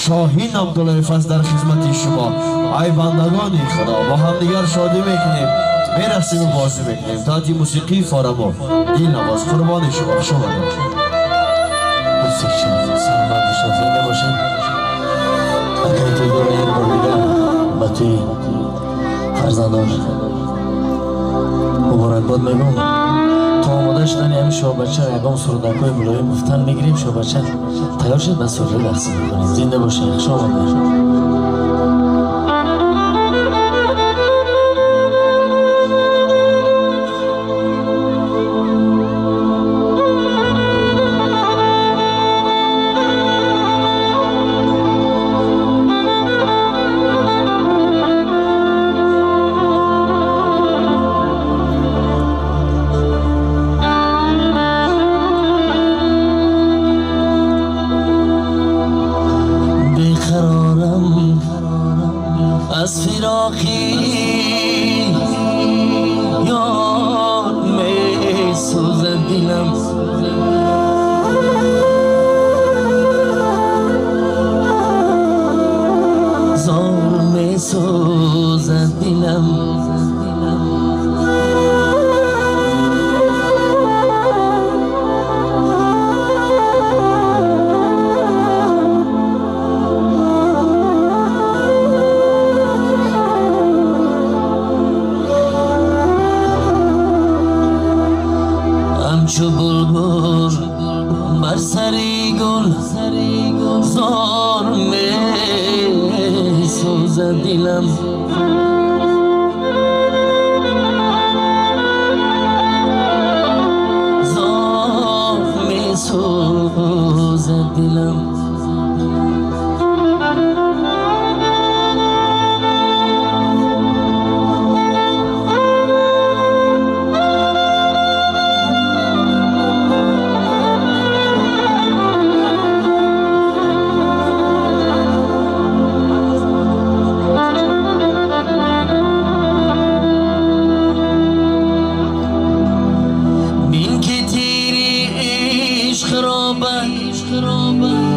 شاهین عبدالله فضل در خدمت شما. ای بندگان خدا، با همدیگر شادی میکنیم، میرسیم و بازی میکنیم. تحت موسیقی فارمو دل نواز قربان شما. شما موسیقی سلامت باشید، زنده باشید. اگر توی دور یک بار دیگر با توی فرزندان مبارکباد میگم. تا آماده شدن همین شما بچه یکم سرودکای ملایم گفتن میگیریم. شما بچه تیار شد و سرود رقصی میکنیم. زنده باشید. شما باشید. از فراقی یار می سوزد دلم، زار می سوزد دلم. چو بلبل بر سری گل زار می سوزد دلم، زار می سوزد دلم.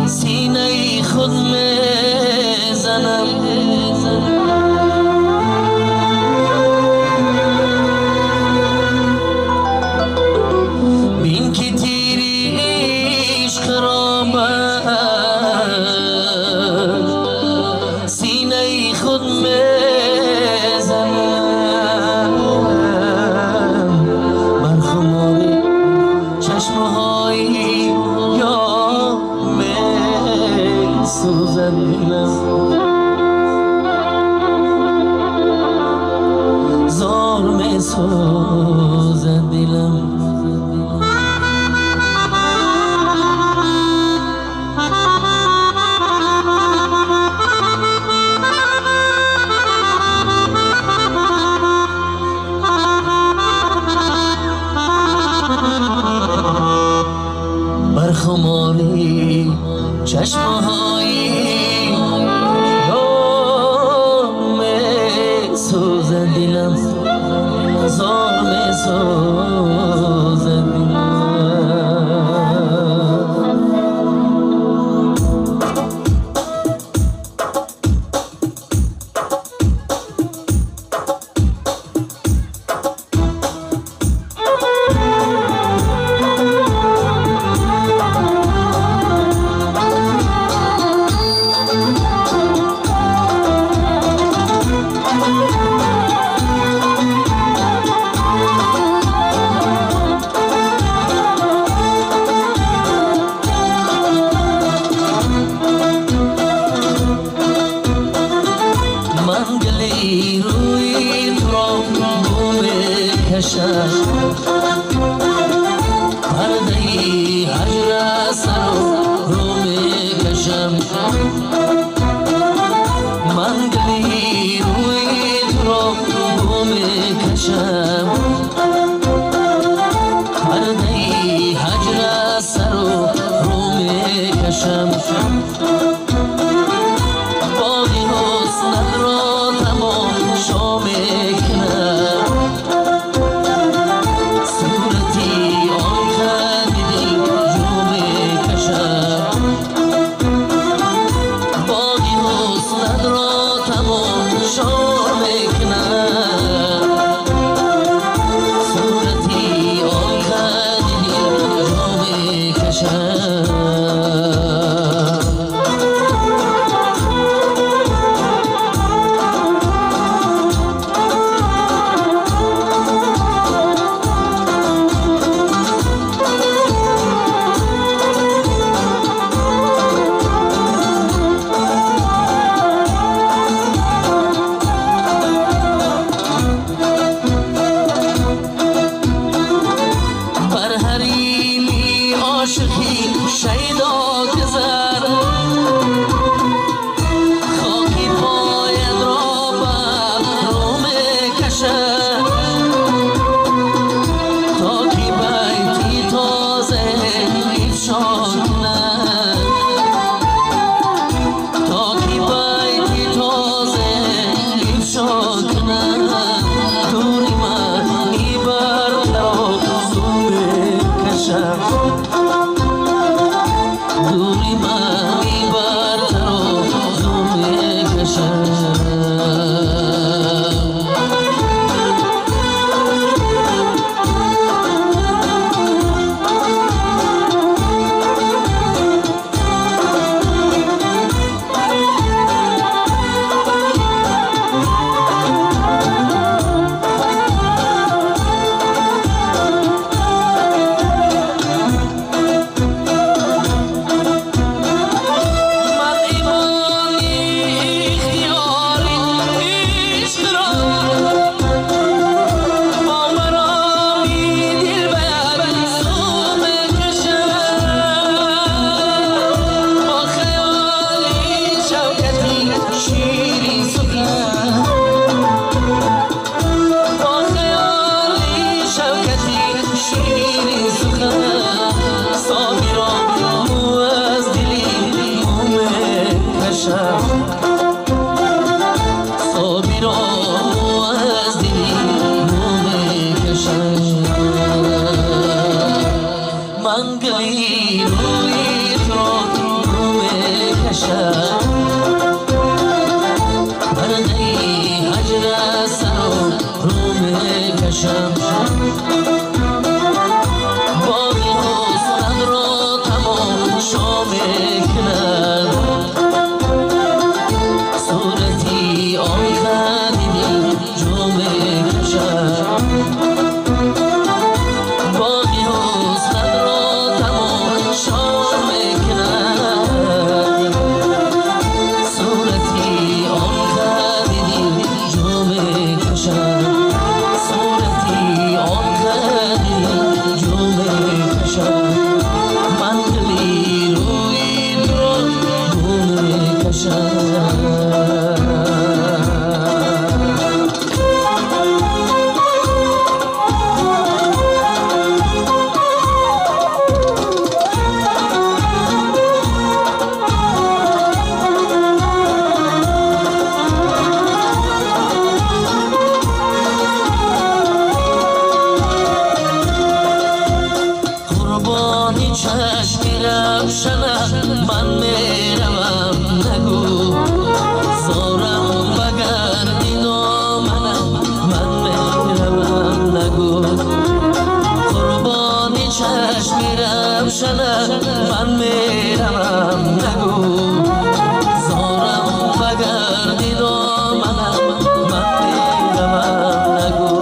سینه خود میزنم، بین که تیری عشق را بر سینه خود میزنم. بر خمار چشمهای سوزد دلم، زار می سوزد دلم. بر خماری چشمهایی می سوزد دلم، زار می سوزد دلم. حریمی عاشقی شیدا گذر خاکی پاید را بر روم کشد تا کی بیتی تازه افشا کند تا کی بیتی تازه افشا کند دوری منی بر ترازو کشم دوری منی بر ترازو کشم منگلی روی تو روی کشم پرده هجر سر روی کشم باقی حسن را تماشا میکنم صورتی آن خدیمی جو میکشم چشمی روشنه من میروم نگو زارم بگردی دامنم من میروم نگو قربانی چشمی روشنه من میروم نگو زارم بگردی دامنم من میروم نگو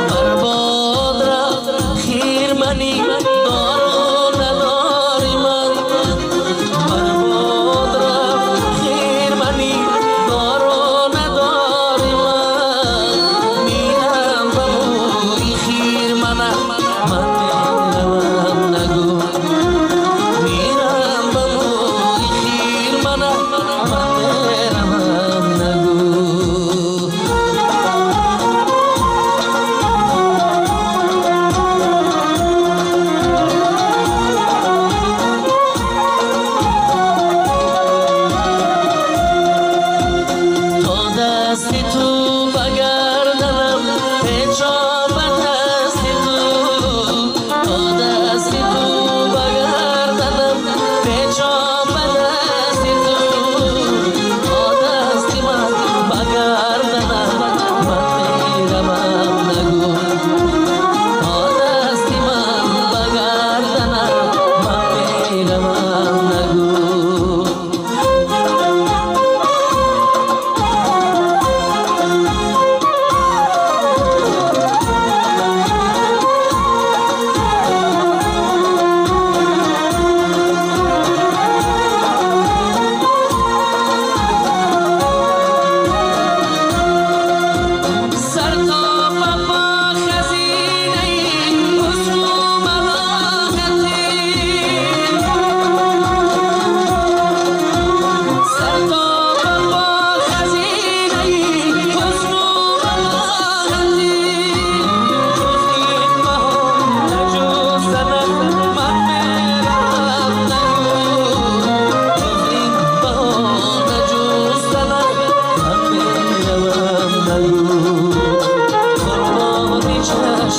برباد رفت خیر منی میرم بمو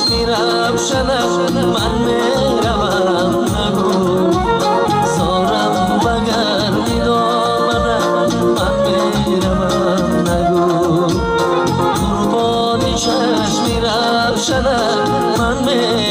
میرفشند من میروم نگو زارم بگردی دامنم من میروم نگو قربانی چشم میرفشند من میروم